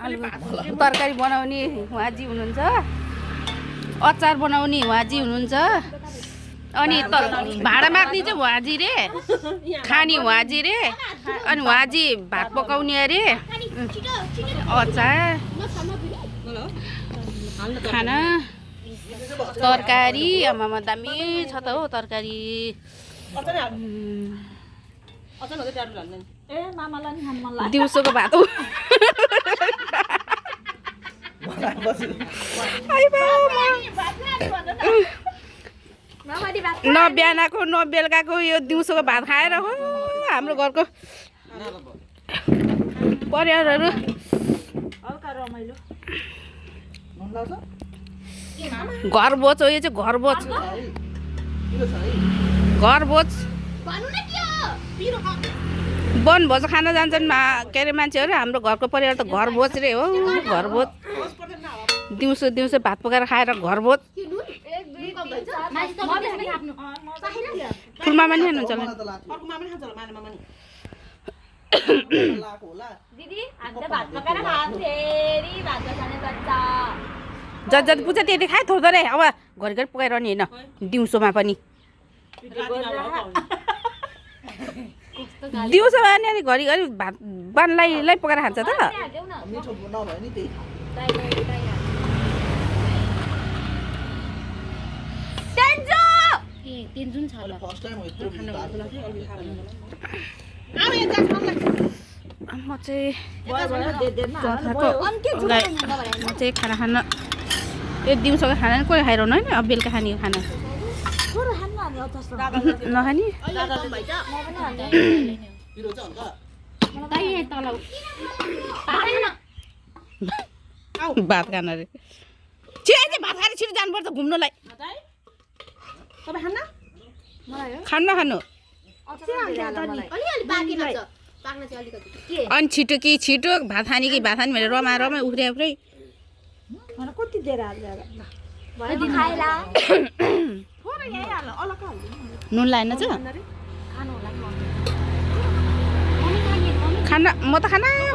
तरकारी बनाउने उहाँजी हुनुहुन्छ, अचार बनाउने उहाँजी हुनुहुन्छ, अनि भाँडा माग्ने चाहिँ उहाँजी रे, खाने उहाँजी रे, अनि उहाँजी भात पकाउने अरे, अचार खाना तरकारी आमामा दामी छ त हो तरकारी। दिउँसोको भात हो न बिहानको न बेलुकाको यो दिउँसोको भात खाएर हो हाम्रो घरको परिवारहरू घर भोज हो। यो चाहिँ घर भोज, घर भोज वनभोज खान जान्छन् के अरे मान्छेहरू। हाम्रो घरको परिवार त घर भोज रे हो, घर भोज। दिउँसो दिउँसो भात पकाएर खाएर घर भोज। फुलमामा नि खानुहुन्छ जति जति पुग्छ त्यति खाए थोर थोरै, अब घरिघरि पकाइरहने होइन दिउँसोमा पनि। दिउँसोमा नि अनि घरिघरि भात बानलाई पकाएर खान्छ त। म चाहिँ खाना खान यो दिउँसोको खाना नि कोही खाइरहनु होइन, अब बेलुका खाने खाना नखाने। भात खान अरे छिटो भात खाएर छिटो जानुपर्छ घुम्नुलाई। खानु नखानु अनि छिटो कि छिटो भात खाने कि भात खाने भनेर रमा रमा उफ्रे उफ्रै नुन लाएन छ खाना। म त खाना